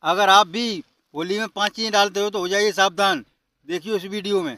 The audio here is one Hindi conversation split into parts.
अगर आप भी होली में 5 चीजें डालते हो तो हो जाइए सावधान। देखिए उस वीडियो में।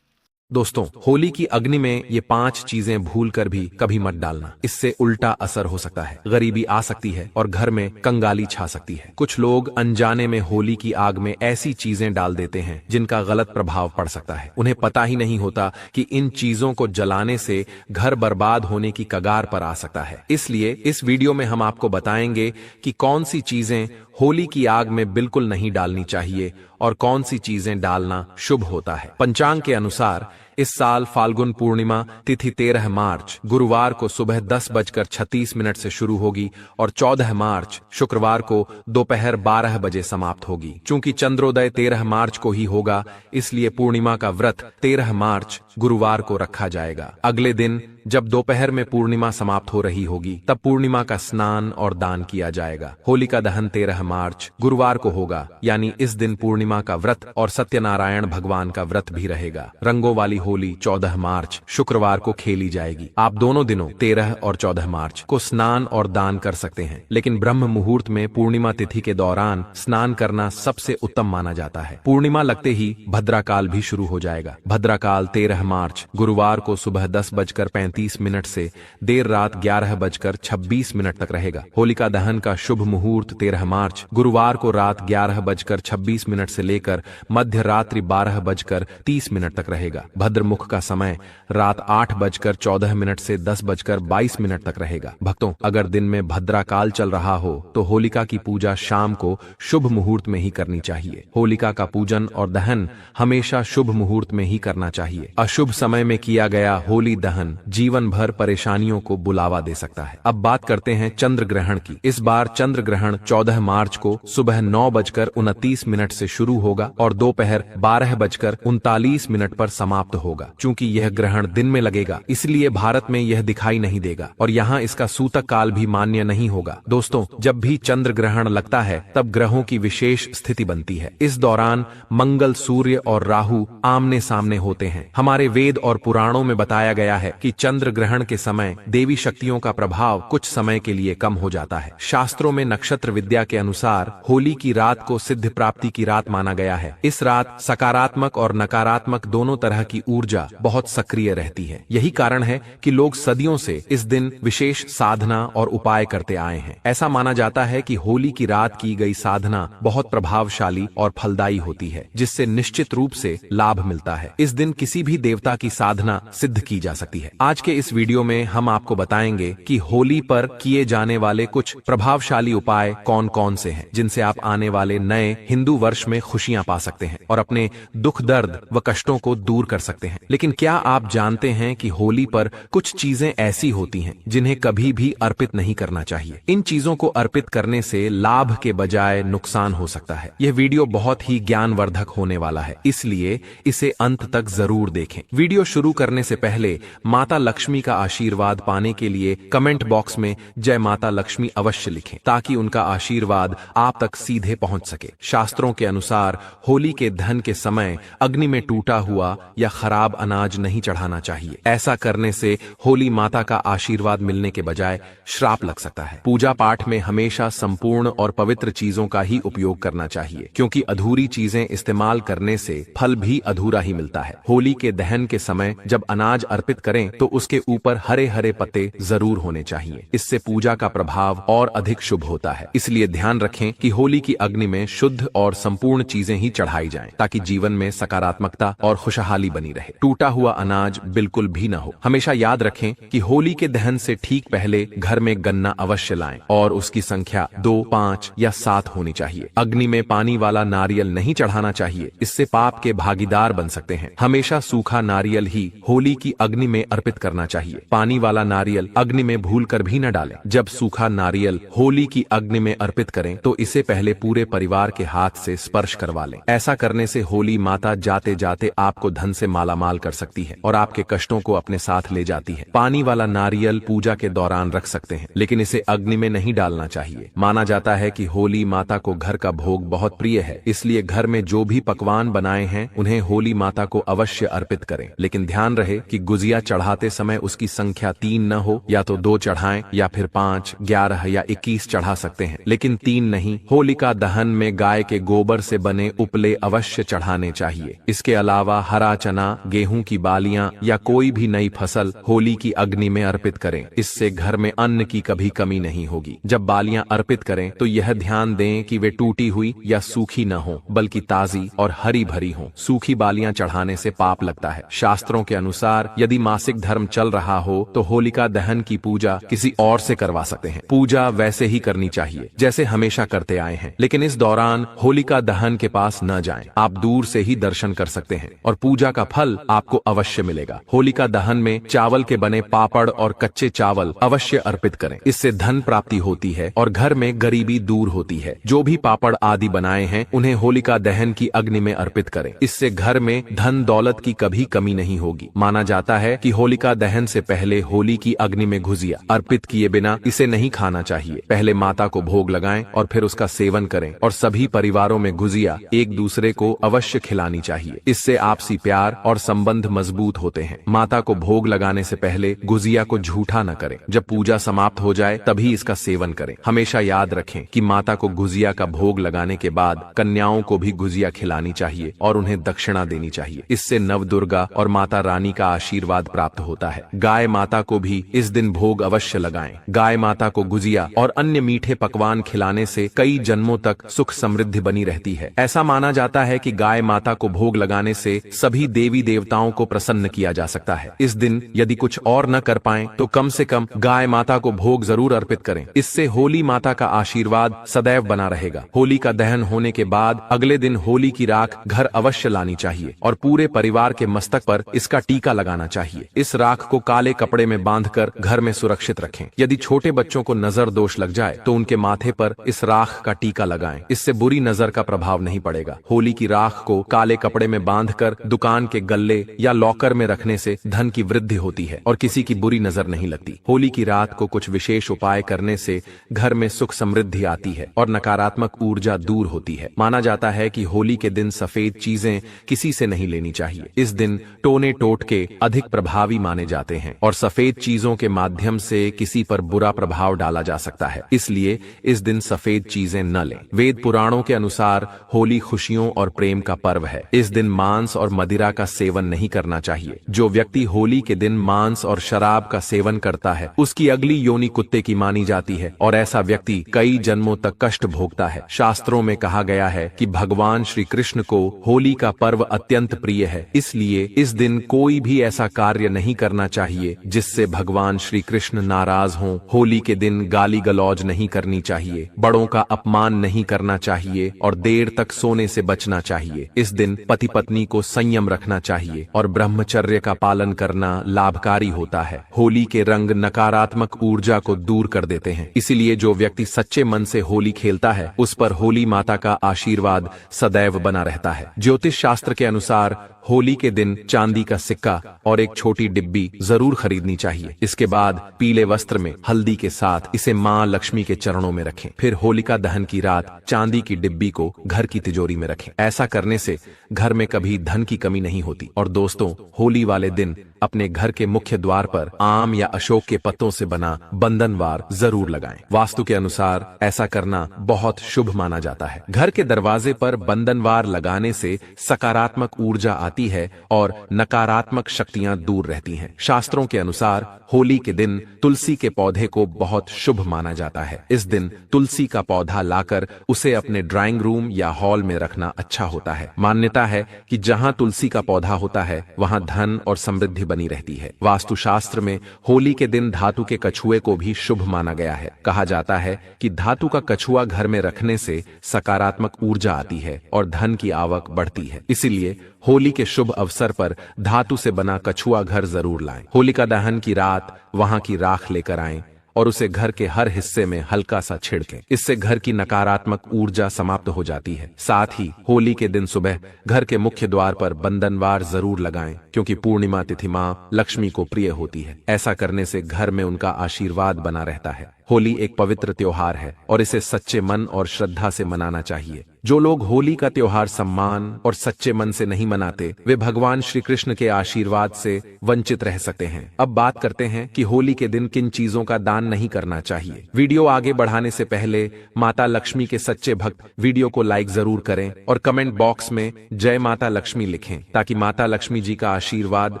दोस्तों, होली की अग्नि में ये 5 चीजें भूल कर भी कभी मत डालना। इससे उल्टा असर हो सकता है, गरीबी आ सकती है और घर में कंगाली छा सकती है। कुछ लोग अनजाने में होली की आग में ऐसी चीजें डाल देते हैं जिनका गलत प्रभाव पड़ सकता है। उन्हें पता ही नहीं होता कि इन चीजों को जलाने से घर बर्बाद होने की कगार पर आ सकता है। इसलिए इस वीडियो में हम आपको बताएंगे कि कौन सी चीजें होली की आग में बिल्कुल नहीं डालनी चाहिए और कौन सी चीजें डालना शुभ होता है। पंचांग के अनुसार इस साल फाल्गुन पूर्णिमा तिथि 13 मार्च गुरुवार को सुबह 10:36 से शुरू होगी और 14 मार्च शुक्रवार को दोपहर 12 बजे समाप्त होगी। चूंकि चंद्रोदय 13 मार्च को ही होगा, इसलिए पूर्णिमा का व्रत 13 मार्च गुरुवार को रखा जाएगा। अगले दिन जब दोपहर में पूर्णिमा समाप्त हो रही होगी, तब पूर्णिमा का स्नान और दान किया जाएगा। होलिका दहन 13 मार्च गुरुवार को होगा, यानी इस दिन पूर्णिमा का व्रत और सत्यनारायण भगवान का व्रत भी रहेगा। रंगों वाली होली 14 मार्च शुक्रवार को खेली जाएगी। आप दोनों दिनों 13 और 14 मार्च को स्नान और दान कर सकते हैं, लेकिन ब्रह्म मुहूर्त में पूर्णिमा तिथि के दौरान स्नान करना सबसे उत्तम माना जाता है। पूर्णिमा लगते ही भद्राकाल भी शुरू हो जाएगा। भद्राकाल 13 मार्च गुरुवार को सुबह 10:35 से देर रात 11:26 तक रहेगा। होलिका दहन का शुभ मुहूर्त 13 मार्च गुरुवार को रात 11:26 से लेकर मध्य रात्रि 12:30 तक रहेगा। भद्रमुख का समय रात 8:14 से 10:22 तक रहेगा। भक्तों, अगर दिन में भद्राकाल चल रहा हो तो होलिका की पूजा शाम को शुभ मुहूर्त में ही करनी चाहिए। होलिका का पूजन और दहन हमेशा शुभ मुहूर्त में ही करना चाहिए। अशुभ समय में किया गया होली दहन जीवन भर परेशानियों को बुलावा दे सकता है। अब बात करते हैं चंद्र ग्रहण की। इस बार चंद्र ग्रहण 14 मार्च को सुबह 9:29 से शुरू होगा और दोपहर 12:39 पर समाप्त होगा। चूंकि यह ग्रहण दिन में लगेगा, इसलिए भारत में यह दिखाई नहीं देगा और यहाँ इसका सूतक काल भी मान्य नहीं होगा। दोस्तों, जब भी चंद्र ग्रहण लगता है तब ग्रहों की विशेष स्थिति बनती है। इस दौरान मंगल, सूर्य और राहु आमने सामने होते हैं। हमारे वेद और पुराणों में बताया गया है कि चंद्र ग्रहण के समय देवी शक्तियों का प्रभाव कुछ समय के लिए कम हो जाता है। शास्त्रों में नक्षत्र विद्या के अनुसार होली की रात को सिद्ध प्राप्ति की रात माना गया है। इस रात सकारात्मक और नकारात्मक दोनों तरह की ऊर्जा बहुत सक्रिय रहती है। यही कारण है कि लोग सदियों से इस दिन विशेष साधना और उपाय करते आए हैं। ऐसा माना जाता है कि होली की रात की गई साधना बहुत प्रभावशाली और फलदायी होती है, जिससे निश्चित रूप से लाभ मिलता है। इस दिन किसी भी देवता की साधना सिद्ध की जा सकती है। आज के इस वीडियो में हम आपको बताएंगे कि होली पर किए जाने वाले कुछ प्रभावशाली उपाय कौन कौन से हैं, जिनसे आप आने वाले नए हिंदू वर्ष में खुशियां पा सकते हैं और अपने दुख, दर्द व कष्टों को दूर कर सकते हैं। लेकिन क्या आप जानते हैं कि होली पर कुछ चीजें ऐसी होती हैं जिन्हें कभी भी अर्पित नहीं करना चाहिए। इन चीजों को अर्पित करने से लाभ के बजाय नुकसान हो सकता है। यह वीडियो बहुत ही ज्ञानवर्धक होने वाला है, इसलिए इसे अंत तक जरूर देखें। वीडियो शुरू करने से पहले माता लक्ष्मी का आशीर्वाद पाने के लिए कमेंट बॉक्स में जय माता लक्ष्मी अवश्य लिखें, ताकि उनका आशीर्वाद आप तक सीधे पहुंच सके। शास्त्रों के अनुसार होली के दहन के समय अग्नि में टूटा हुआ या खराब अनाज नहीं चढ़ाना चाहिए। ऐसा करने से होली माता का आशीर्वाद मिलने के बजाय श्राप लग सकता है। पूजा पाठ में हमेशा संपूर्ण और पवित्र चीजों का ही उपयोग करना चाहिए, क्योंकि अधूरी चीजें इस्तेमाल करने से फल भी अधूरा ही मिलता है। होली के दहन के समय जब अनाज अर्पित करें तो उसके ऊपर हरे हरे पत्ते जरूर होने चाहिए। इससे पूजा का प्रभाव और अधिक शुभ होता है। इसलिए ध्यान रखें कि होली की अग्नि में शुद्ध और संपूर्ण चीजें ही चढ़ाई जाएं, ताकि जीवन में सकारात्मकता और खुशहाली बनी रहे। टूटा हुआ अनाज बिल्कुल भी न हो। हमेशा याद रखें कि होली के दहन से ठीक पहले घर में गन्ना अवश्य लाएं और उसकी संख्या 2, 5 या 7 होनी चाहिए। अग्नि में पानी वाला नारियल नहीं चढ़ाना चाहिए, इससे पाप के भागीदार बन सकते हैं। हमेशा सूखा नारियल ही होली की अग्नि में अर्पित करना चाहिए। पानी वाला नारियल अग्नि में भूलकर भी न डालें। जब सूखा नारियल होली की अग्नि में अर्पित करें तो इसे पहले पूरे परिवार के हाथ से स्पर्श करवा लें। ऐसा करने से होली माता जाते जाते आपको धन से मालामाल कर सकती है और आपके कष्टों को अपने साथ ले जाती है। पानी वाला नारियल पूजा के दौरान रख सकते हैं, लेकिन इसे अग्नि में नहीं डालना चाहिए। माना जाता है कि होली माता को घर का भोग बहुत प्रिय है, इसलिए घर में जो भी पकवान बनाए हैं उन्हें होली माता को अवश्य अर्पित करें। लेकिन ध्यान रहे कि गुजिया चढ़ाते समय उसकी संख्या 3 न हो, या तो 2 चढ़ाएं या फिर 5, 11 या 21 चढ़ा सकते हैं, लेकिन 3 नहीं। होलिका दहन में गाय के गोबर से बने उपले अवश्य चढ़ाने चाहिए। इसके अलावा हरा चना, गेहूं की बालियां या कोई भी नई फसल होली की अग्नि में अर्पित करें। इससे घर में अन्न की कभी कमी नहीं होगी। जब बालियां अर्पित करें तो यह ध्यान दें कि वे टूटी हुई या सूखी न हो, बल्कि ताजी और हरी भरी हों। सूखी बालियां चढ़ाने से पाप लगता है। शास्त्रों के अनुसार यदि मासिक धर्म चल रहा हो तो होलिका दहन की पूजा किसी और से करवा सकते हैं। पूजा वैसे ही करनी चाहिए जैसे हमेशा करते आए हैं, लेकिन इस दौरान होलिका दहन के पास न जाएं। आप दूर से ही दर्शन कर सकते हैं और पूजा का फल आपको अवश्य मिलेगा। होलिका दहन में चावल के बने पापड़ और कच्चे चावल अवश्य अर्पित करें। इससे धन प्राप्ति होती है और घर में गरीबी दूर होती है। जो भी पापड़ आदि बनाए हैं उन्हें होलिका दहन की अग्नि में अर्पित करें। इससे घर में धन दौलत की कभी कमी नहीं होगी। माना जाता है कि होलिका दहन से पहले होली की अग्नि में गुजिया अर्पित किए बिना इसे नहीं खाना चाहिए। पहले माता को भोग लगाएं और फिर उसका सेवन करें, और सभी परिवारों में गुजिया एक दूसरे को अवश्य खिलानी चाहिए। इससे आपसी प्यार और संबंध मजबूत होते हैं। माता को भोग लगाने से पहले गुजिया को झूठा न करें। जब पूजा समाप्त हो जाए तभी इसका सेवन करें। हमेशा याद रखें कि माता को गुजिया का भोग लगाने के बाद कन्याओं को भी गुजिया खिलानी चाहिए और उन्हें दक्षिणा देनी चाहिए। इससे नवदुर्गा और माता रानी का आशीर्वाद प्राप्त होता है। गाय माता को भी इस दिन भोग अवश्य लगाएं। गाय माता को गुजिया और अन्य मीठे पकवान खिलाने से कई जन्मों तक सुख समृद्धि बनी रहती है। ऐसा माना जाता है कि गाय माता को भोग लगाने से सभी देवी देवताओं को प्रसन्न किया जा सकता है। इस दिन यदि कुछ और न कर पाएं तो कम से कम गाय माता को भोग जरूर अर्पित करें। इससे होली माता का आशीर्वाद सदैव बना रहेगा। होली का दहन होने के बाद अगले दिन होली की राख घर अवश्य लानी चाहिए और पूरे परिवार के मस्तक पर इसका टीका लगाना चाहिए। इस राख को काले कपड़े में बांधकर घर में सुरक्षित रखें। यदि छोटे बच्चों को नजर दोष लग जाए तो उनके माथे पर इस राख का टीका लगाएं। इससे बुरी नजर का प्रभाव नहीं पड़ेगा। होली की राख को काले कपड़े में बांधकर दुकान के गल्ले या लॉकर में रखने से धन की वृद्धि होती है और किसी की बुरी नजर नहीं लगती। होली की रात को कुछ विशेष उपाय करने से घर में सुख समृद्धि आती है और नकारात्मक ऊर्जा दूर होती है। माना जाता है कि होली के दिन सफेद चीजें किसी से नहीं लेनी चाहिए। इस दिन टोने टोटके अधिक प्रभावी माने जाते हैं और सफेद चीजों के माध्यम से किसी पर बुरा प्रभाव डाला जा सकता है। इसलिए इस दिन सफेद चीजें न लें। वेद पुराणों के अनुसार होली खुशियों और प्रेम का पर्व है। इस दिन मांस और मदिरा का सेवन नहीं करना चाहिए। जो व्यक्ति होली के दिन मांस और शराब का सेवन करता है उसकी अगली योनि कुत्ते की मानी जाती है और ऐसा व्यक्ति कई जन्मों तक कष्ट भोगता है। शास्त्रों में कहा गया है कि भगवान श्री कृष्ण को होली का पर्व अत्यंत प्रिय है। इसलिए इस दिन कोई भी ऐसा कार्य नहीं करना चाहिए जिससे भगवान श्री कृष्ण नाराज हों। होली के दिन गाली गलौज नहीं करनी चाहिए, बड़ों का अपमान नहीं करना चाहिए और देर तक सोने से बचना चाहिए। इस दिन पति पत्नी को संयम रखना चाहिए और ब्रह्मचर्य का पालन करना लाभकारी होता है। होली के रंग नकारात्मक ऊर्जा को दूर कर देते हैं। इसीलिए जो व्यक्ति सच्चे मन से होली खेलता है उस पर होली माता का आशीर्वाद सदैव बना रहता है। ज्योतिष शास्त्र के अनुसार होली के दिन चांदी का सिक्का और एक छोटी डिब्बी जरूर खरीदनी चाहिए। इसके बाद पीले वस्त्र में हल्दी के साथ इसे मां लक्ष्मी के चरणों में रखें। फिर होलिका दहन की रात चांदी की डिब्बी को घर की तिजोरी में रखें। ऐसा करने से घर में कभी धन की कमी नहीं होती। और दोस्तों, होली वाले दिन अपने घर के मुख्य द्वार पर आम या अशोक के पत्तों से बना बंधनवार जरूर लगाएं। वास्तु के अनुसार ऐसा करना बहुत शुभ माना जाता है। घर के दरवाजे पर बंधनवार लगाने से सकारात्मक ऊर्जा आती है और नकारात्मक शक्तियां दूर रहती हैं। शास्त्रों के अनुसार होली के दिन तुलसी के पौधे को बहुत शुभ माना जाता है। इस दिन तुलसी का पौधा लाकर उसे अपने ड्राइंग रूम या हॉल में रखना अच्छा होता है। मान्यता है कि जहां तुलसी का पौधा होता है वहां धन और समृद्धि बनी रहती है। वास्तुशास्त्र में होली के दिन धातु के कछुए को भी शुभ माना गया है। कहा जाता है कि धातु का कछुआ घर में रखने से सकारात्मक ऊर्जा आती है और धन की आवक बढ़ती है। इसीलिए होली के शुभ अवसर पर धातु से बना कछुआ घर जरूर लाएं। होलिका दहन की रात वहां की राख लेकर आएं और उसे घर के हर हिस्से में हल्का सा छिड़कें। इससे घर की नकारात्मक ऊर्जा समाप्त हो जाती है। साथ ही होली के दिन सुबह घर के मुख्य द्वार पर बंधनवार जरूर लगाएं, क्योंकि पूर्णिमा तिथि मां लक्ष्मी को प्रिय होती है। ऐसा करने से घर में उनका आशीर्वाद बना रहता है। होली एक पवित्र त्योहार है और इसे सच्चे मन और श्रद्धा से मनाना चाहिए। जो लोग होली का त्योहार सम्मान और सच्चे मन से नहीं मनाते, वे भगवान श्री कृष्ण के आशीर्वाद से वंचित रह सकते हैं। अब बात करते हैं कि होली के दिन किन चीजों का दान नहीं करना चाहिए। वीडियो आगे बढ़ाने से पहले माता लक्ष्मी के सच्चे भक्त वीडियो को लाइक जरूर करें और कमेंट बॉक्स में जय माता लक्ष्मी लिखें, ताकि माता लक्ष्मी जी का आशीर्वाद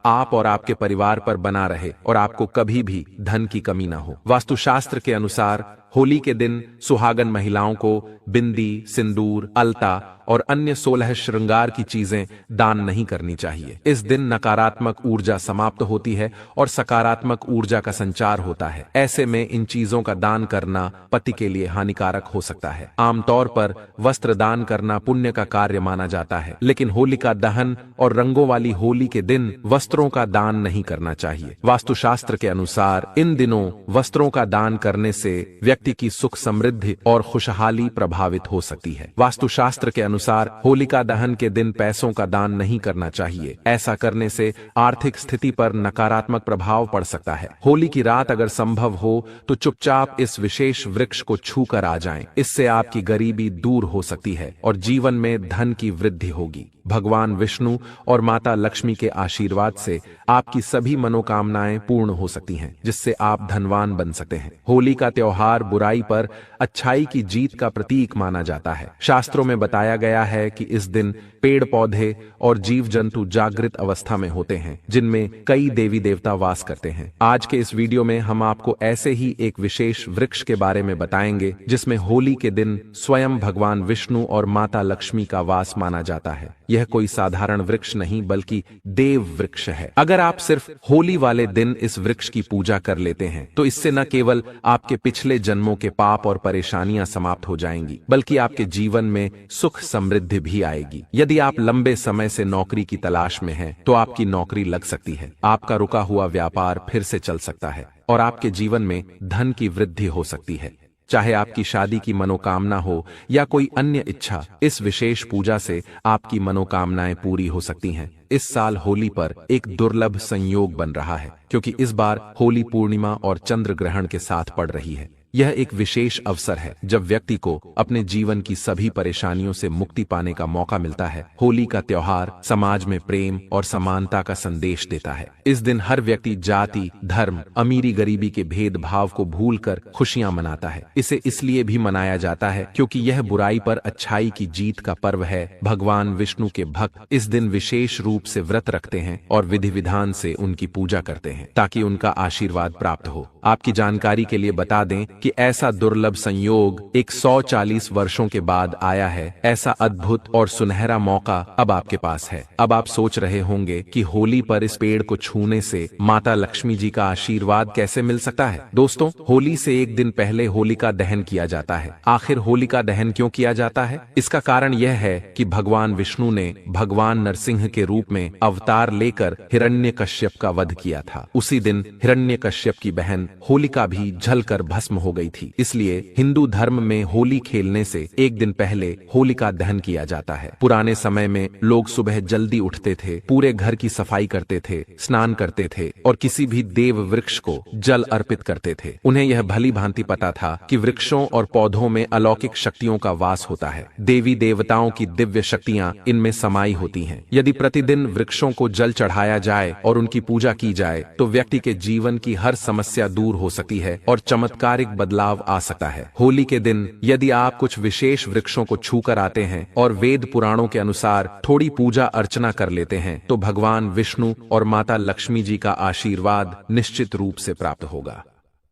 आप और आपके परिवार पर बना रहे और आपको कभी भी धन की कमी न हो। वास्तुशास्त्र के अनुसार होली के दिन सुहागन महिलाओं को बिंदी, सिंदूर, अलता और अन्य 16 श्रृंगार की चीजें दान नहीं करनी चाहिए। इस दिन नकारात्मक ऊर्जा समाप्त होती है और सकारात्मक ऊर्जा का संचार होता है। ऐसे में इन चीजों का दान करना पति के लिए हानिकारक हो सकता है। आमतौर पर वस्त्र दान करना पुण्य का कार्य माना जाता है, लेकिन होलिका दहन और रंगों वाली होली के दिन वस्त्रों का दान नहीं करना चाहिए। वास्तुशास्त्र के अनुसार इन दिनों वस्त्रों का दान करने से व्यक्ति की सुख समृद्धि और खुशहाली प्रभावित हो सकती है। वास्तुशास्त्र के अनुसार होलिका दहन के दिन पैसों का दान नहीं करना चाहिए। ऐसा करने से आर्थिक स्थिति पर नकारात्मक प्रभाव पड़ सकता है। होली की रात अगर संभव हो तो चुपचाप इस विशेष वृक्ष को छू कर आ जाएं। इससे आपकी गरीबी दूर हो सकती है और जीवन में धन की वृद्धि होगी। भगवान विष्णु और माता लक्ष्मी के आशीर्वाद से आपकी सभी मनोकामनाएं पूर्ण हो सकती हैं, जिससे आप धनवान बन सकते हैं। होली का त्योहार बुराई पर अच्छाई की जीत का प्रतीक माना जाता है। शास्त्रों में बताया गया है कि इस दिन पेड़ पौधे और जीव जंतु जागृत अवस्था में होते हैं, जिनमें कई देवी देवता वास करते हैं। आज के इस वीडियो में हम आपको ऐसे ही एक विशेष वृक्ष के बारे में बताएंगे, जिसमें होली के दिन स्वयं भगवान विष्णु और माता लक्ष्मी का वास माना जाता है। यह कोई साधारण वृक्ष नहीं बल्कि देव वृक्ष है। अगर आप सिर्फ होली वाले दिन इस वृक्ष की पूजा कर लेते हैं तो इससे न केवल आपके पिछले जन्मों के पाप और परेशानियां समाप्त हो जाएंगी, बल्कि आपके जीवन में सुख समृद्धि भी आएगी। यदि आप लंबे समय से नौकरी की तलाश में हैं, तो आपकी नौकरी लग सकती है। आपका रुका हुआ व्यापार फिर से चल सकता है और आपके जीवन में धन की वृद्धि हो सकती है। चाहे आपकी शादी की मनोकामना हो या कोई अन्य इच्छा, इस विशेष पूजा से आपकी मनोकामनाएं पूरी हो सकती हैं। इस साल होली पर एक दुर्लभ संयोग बन रहा है, क्योंकि इस बार होली पूर्णिमा और चंद्र ग्रहण के साथ पड़ रही है। यह एक विशेष अवसर है जब व्यक्ति को अपने जीवन की सभी परेशानियों से मुक्ति पाने का मौका मिलता है। होली का त्योहार समाज में प्रेम और समानता का संदेश देता है। इस दिन हर व्यक्ति जाति, धर्म, अमीरी गरीबी के भेदभाव को भूलकर खुशियां मनाता है। इसे इसलिए भी मनाया जाता है क्योंकि यह बुराई पर अच्छाई की जीत का पर्व है। भगवान विष्णु के भक्त इस दिन विशेष रूप से व्रत रखते हैं और विधि विधान से उनकी पूजा करते हैं, ताकि उनका आशीर्वाद प्राप्त हो। आपकी जानकारी के लिए बता दें कि ऐसा दुर्लभ संयोग 140 वर्षों के बाद आया है। ऐसा अद्भुत और सुनहरा मौका अब आपके पास है। अब आप सोच रहे होंगे कि होली पर इस पेड़ को छूने से माता लक्ष्मी जी का आशीर्वाद कैसे मिल सकता है। दोस्तों, होली से एक दिन पहले होलिका दहन किया जाता है। आखिर होलिका दहन क्यों किया जाता है? इसका कारण यह है कि भगवान विष्णु ने भगवान नरसिंह के रूप में अवतार लेकर हिरण्यकश्यप का वध किया था। उसी दिन हिरण्यकश्यप की बहन होलिका भी जलकर भस्म हो गई थी। इसलिए हिंदू धर्म में होली खेलने से एक दिन पहले होलिका दहन किया जाता है। पुराने समय में लोग सुबह जल्दी उठते थे, पूरे घर की सफाई करते थे, स्नान करते थे और किसी भी देव वृक्ष को जल अर्पित करते थे। उन्हें यह भली भांति पता था कि वृक्षों और पौधों में अलौकिक शक्तियों का वास होता है। देवी देवताओं की दिव्य शक्तियां इनमें समाई होती हैं। यदि प्रतिदिन वृक्षों को जल चढ़ाया जाए और उनकी पूजा की जाए तो व्यक्ति के जीवन की हर समस्या दूर हो सकती है और चमत्कारिक बदलाव आ सकता है। होली के दिन यदि आप कुछ विशेष वृक्षों को छूकर आते हैं और वेद पुराणों के अनुसार थोड़ी पूजा अर्चना कर लेते हैं तो भगवान विष्णु और माता लक्ष्मी जी का आशीर्वाद निश्चित रूप से प्राप्त होगा।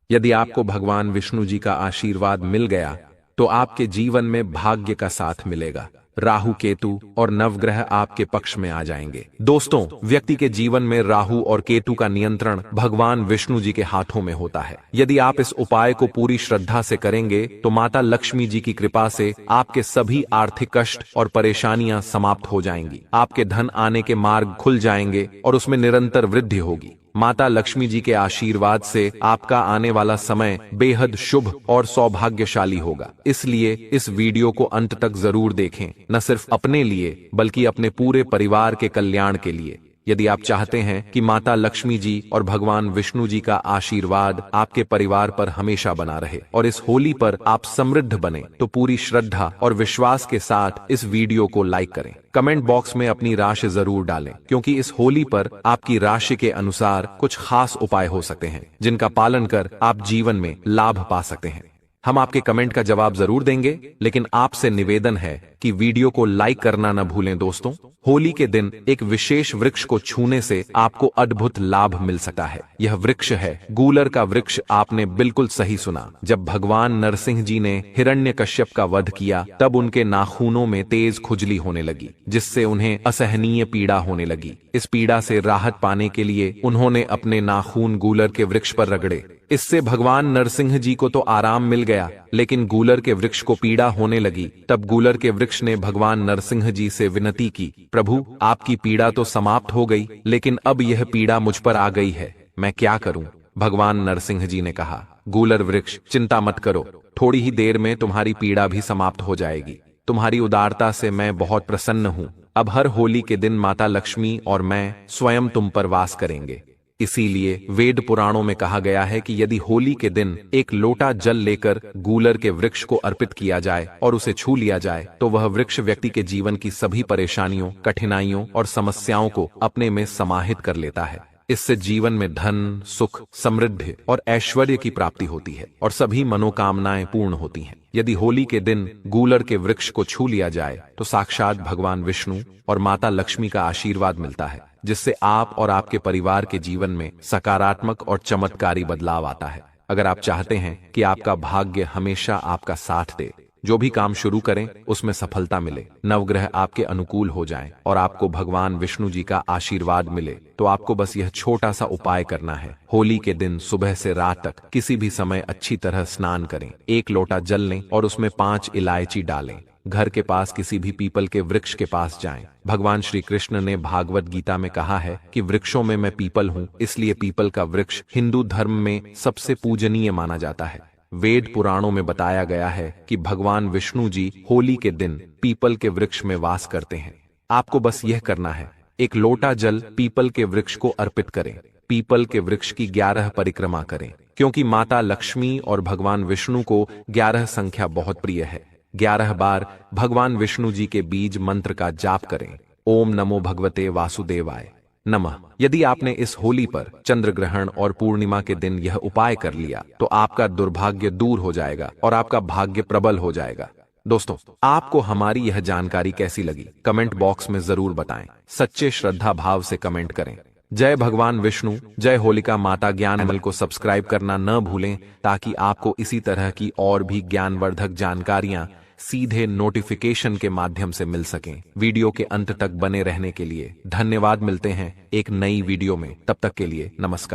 यदि आपको भगवान विष्णु जी का आशीर्वाद मिल गया तो आपके जीवन में भाग्य का साथ मिलेगा। राहु, केतु और नवग्रह आपके पक्ष में आ जाएंगे। दोस्तों, व्यक्ति के जीवन में राहु और केतु का नियंत्रण भगवान विष्णु जी के हाथों में होता है। यदि आप इस उपाय को पूरी श्रद्धा से करेंगे तो माता लक्ष्मी जी की कृपा से आपके सभी आर्थिक कष्ट और परेशानियां समाप्त हो जाएंगी। आपके धन आने के मार्ग खुल जाएंगे और उसमें निरंतर वृद्धि होगी। माता लक्ष्मी जी के आशीर्वाद से आपका आने वाला समय बेहद शुभ और सौभाग्यशाली होगा। इसलिए इस वीडियो को अंत तक जरूर देखें, न सिर्फ अपने लिए बल्कि अपने पूरे परिवार के कल्याण के लिए। यदि आप चाहते हैं कि माता लक्ष्मी जी और भगवान विष्णु जी का आशीर्वाद आपके परिवार पर हमेशा बना रहे और इस होली पर आप समृद्ध बने, तो पूरी श्रद्धा और विश्वास के साथ इस वीडियो को लाइक करें। कमेंट बॉक्स में अपनी राशि जरूर डालें, क्योंकि इस होली पर आपकी राशि के अनुसार कुछ खास उपाय हो सकते हैं जिनका पालन कर आप जीवन में लाभ पा सकते हैं। हम आपके कमेंट का जवाब जरूर देंगे, लेकिन आपसे निवेदन है कि वीडियो को लाइक करना न भूलें। दोस्तों, होली के दिन एक विशेष वृक्ष को छूने से आपको अद्भुत लाभ मिल सकता है। यह वृक्ष है गूलर का वृक्ष। आपने बिल्कुल सही सुना। जब भगवान नरसिंह जी ने हिरण्यकश्यप का वध किया, तब उनके नाखूनों में तेज खुजली होने लगी, जिससे उन्हें असहनीय पीड़ा होने लगी। इस पीड़ा से राहत पाने के लिए उन्होंने अपने नाखून गूलर के वृक्ष पर रगड़े। इससे भगवान नरसिंह जी को तो आराम मिल गया, लेकिन गूलर के वृक्ष को पीड़ा होने लगी। तब गूलर के वृक्ष ने भगवान नरसिंह जी से विनती की, प्रभु, आपकी पीड़ा तो समाप्त हो गई, लेकिन अब यह पीड़ा मुझ पर आ गई है, मैं क्या करूं? भगवान नरसिंह जी ने कहा, गूलर वृक्ष, चिंता मत करो, थोड़ी ही देर में तुम्हारी पीड़ा भी समाप्त हो जाएगी। तुम्हारी उदारता से मैं बहुत प्रसन्न हूं। अब हर होली के दिन माता लक्ष्मी और मैं स्वयं तुम पर वास करेंगे। इसीलिए वेद पुराणों में कहा गया है कि यदि होली के दिन एक लोटा जल लेकर गूलर के वृक्ष को अर्पित किया जाए और उसे छू लिया जाए, तो वह वृक्ष व्यक्ति के जीवन की सभी परेशानियों, कठिनाइयों और समस्याओं को अपने में समाहित कर लेता है। इससे जीवन में धन, सुख, समृद्धि और ऐश्वर्य की प्राप्ति होती है और सभी मनोकामनाएं पूर्ण होती हैं। यदि होली के दिन गूलर के वृक्ष को छू लिया जाए, तो साक्षात भगवान विष्णु और माता लक्ष्मी का आशीर्वाद मिलता है, जिससे आप और आपके परिवार के जीवन में सकारात्मक और चमत्कारी बदलाव आता है। अगर आप चाहते हैं कि आपका भाग्य हमेशा आपका साथ दे, जो भी काम शुरू करें उसमें सफलता मिले, नवग्रह आपके अनुकूल हो जाएं और आपको भगवान विष्णु जी का आशीर्वाद मिले, तो आपको बस यह छोटा सा उपाय करना है। होली के दिन सुबह से रात तक किसी भी समय अच्छी तरह स्नान करें, एक लोटा जल लें और उसमें 5 इलायची डालें। घर के पास किसी भी पीपल के वृक्ष के पास जाएं। भगवान श्री कृष्ण ने भागवत गीता में कहा है कि वृक्षों में मैं पीपल हूँ, इसलिए पीपल का वृक्ष हिंदू धर्म में सबसे पूजनीय माना जाता है। वेद पुराणों में बताया गया है कि भगवान विष्णु जी होली के दिन पीपल के वृक्ष में वास करते हैं। आपको बस यह करना है, एक लोटा जल पीपल के वृक्ष को अर्पित करें, पीपल के वृक्ष की 11 परिक्रमा करें, क्योंकि माता लक्ष्मी और भगवान विष्णु को 11 संख्या बहुत प्रिय है। 11 बार भगवान विष्णु जी के बीज मंत्र का जाप करें। ओम नमो भगवते वासुदेवाय नमः। यदि आपने इस होली पर चंद्र ग्रहण और पूर्णिमा के दिन यह उपाय कर लिया, तो आपका दुर्भाग्य दूर हो जाएगा और आपका भाग्य प्रबल हो जाएगा। दोस्तों, आपको हमारी यह जानकारी कैसी लगी? कमेंट बॉक्स में जरूर बताएं। सच्चे श्रद्धा भाव से कमेंट करें। जय भगवान विष्णु, जय होलिका माता। ज्ञान चैनल को सब्सक्राइब करना न भूलें, ताकि आपको इसी तरह की और भी ज्ञानवर्धक जानकारियां सीधे नोटिफिकेशन के माध्यम से मिल सकें। वीडियो के अंत तक बने रहने के लिए धन्यवाद। मिलते हैं एक नई वीडियो में, तब तक के लिए नमस्कार।